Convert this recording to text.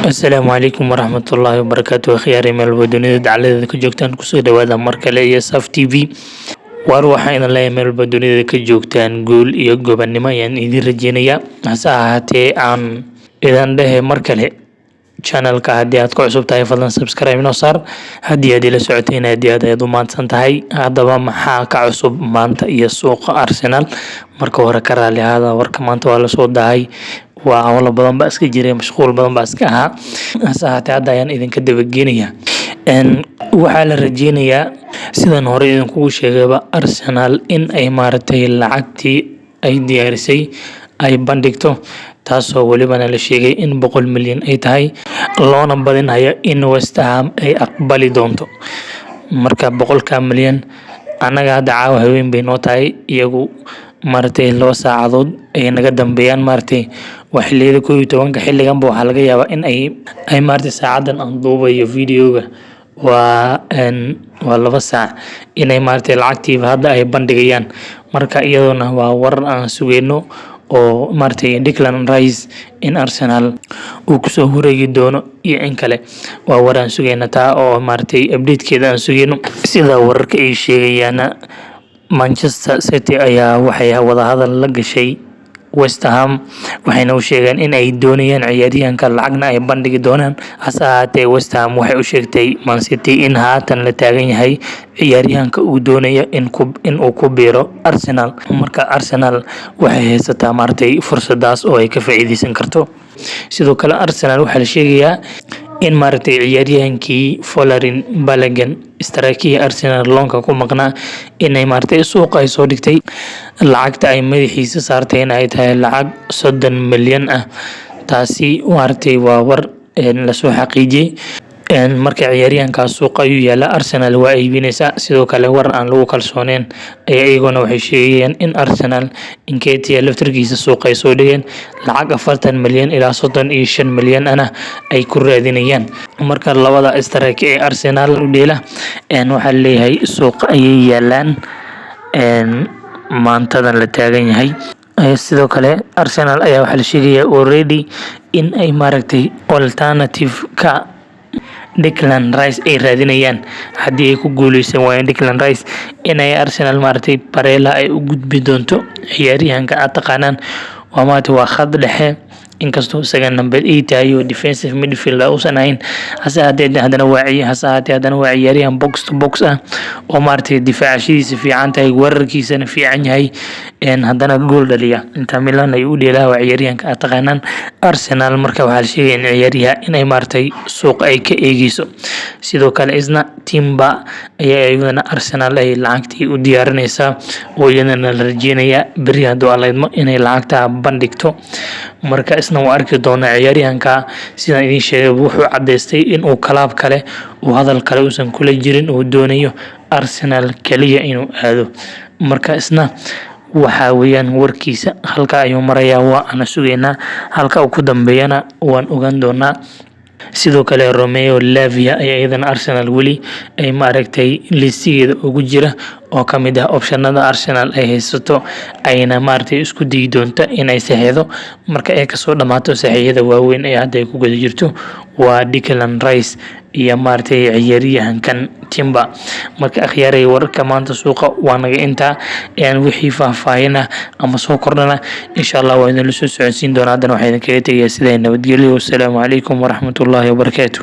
السلام عليكم ورحمة الله وبركاته. خياري مeel wadonida dacaladeeda ka joogtaan kusoo dhawaada mar kale iyo Saf TV. War waxayna leeyahay meel wadonida ka joogtaan guul iyo gobonimo ayaan idin rajeynayaa. Hase ahaatee aan idan dhehe mar kale channelka haddii aad ku cusub tahay fadlan subscribe inoo saar. Haddii aad ila socoteen aad u mahadsan tahay. Haddaba maxaa ka cusub maanta iyo suuqa Arsenal? Marka hore ka raali ahaada warka maanta waa la soo dahay. waa hawlo badan ba iska jiray mashquul badan ba iska ahaa hase ahaatee hadda ayaan idinka dabageenaya waxaa la rajeynayaa sidan hore idinkugu sheegayba Arsenal in ay maaragtay lacagtii ay diyaarisay ay bandhigto taasoo walibana la sheegay in 100 milyan ay tahay loona badinayo in West Ham ay aqbali doonto marka 100 milyan anaga hadda caawa haween bay noo tahay iyagu maartay 2 saacadood ay naga dambeeyaan maartay wax xilliga 12 xilligan ba waxa laga yaabaa in ay maartay saacadan aan duubayo videoga waa 2 saac inay maartay lacagtiiba hadda ay bandhigayaan marka iyaduna waa war aan sugeyno oo maartay Declan Rice in Arsenal uu ku soo wareegi doono iyo in kale waa war aan sugeyna taa oo maartay update-keeda aan sugeyno sida wararka ay sheegayaan Manchester City ayaa waxay wada hadal la gashay West Ham waxayna u sheegeen in ay doonayaan ciyaaryahanka lacagna ay bandhigi doonaan hase ahaatee West Ham waxay u sheegtay Man City in haatan la taagan yahay ciyaaryahanka uu doonayo in uu ku biiro Arsenal marka Arsenal waxay haysataa maartay fursadaas oo ay ka faa'iideysan karto sidoo kale Arsenal waxa la sheegayaa in maartay ciyaaryahankii Folarin Balogun istaraatiiji Arsenal loonka ku maqnaa inay maartay suuqa ay soo dhigtay lacagta ay madaxiisa saartay in ay tahay lacag 30 milyan ah taasi maartay waa war la soo xaqiijiyay marka ciyaaryahanka suuqa ayuu yaala Arsenal waa iibinaysa sidoo kale war aan lagu kalsooneen ayaguna waxay sheegayaan in Arsenal Nketiah laftirkiisa suuqa ay soo dhigeen lacag 40 milyan ilaa 35 milyan ana ay ku raadinayaan marka labada istaraatiiji ee Arsenal u dheela waxa leeyahay suuqa ayay yaalaan maantadan la taagan yahay sidoo kale Arsenal ayaa waxa la sheegayaa already in ay maaragtay alternative ka Declan Rice ay raadinayaan haddii ay ku guuleysan waayeen Declan Rice inay Arsenal maartay Barella ay u gudbi doonto ciyaaryahanka aad taqaanaan waa khad dhexe inkastoo isaga number 8 tahay oo defensive midfielder uusan ahayn hase ahaatee haddana waa ciyaaryahan box to box ah oo maartay difaacashadiisa fiican tahay weerarkiisana fiican yahay haddana gool dhaliya inta Milan ay u dheelaa waa ciyaaryahanka aad taqaanaan Arsenal marka waxa la sheegay in ciyaaryahan inay maartay suuq ay ka eegayso sidoo kale isna Timber ayaa iyadana Arsenal ay lacagtii u diyaarinaysaa oo iyadana la rajeynayaa bari haddii alaydmo inay lacagta bandhigto marka isna waa arki doona ciyaaryahanka sidaan idin sheegay wuxuu cadeystay in uu kalaab kale oo hadal kale uusan kula jirin oo doonayo Arsenal kaliya inuu aado marka isna waxa weeyaan warkiisa halka ayuu marayaa waa ana sugeynaa halka uu ku dambeeyana waan ogaan doonaa sidoo kale Romeo Lavia ayaa idan Arsenal wali ay maaragtay listigeeda ugu jira oo kamid ah optionada Arsenal ay haysato ayna maaragtay isku dii doonta inay saxeedo marka ay ka soo dhamaato saxeeyada waaweyn ee hadda ay ku guda jirto waa Declan Rice iyo maaragtay ciyaaryahankan Timber marka akhyaaray wararka maanta suuqa waa naga inta wixii faahfaahina ama soo kordhana insha Allah waa idin la soo socodsiin doonaa haddana waxaan idin kaga tagayaa sida nabadgelyo. Assalaamu calaykum waraxmatullaahi wabarakaatuh.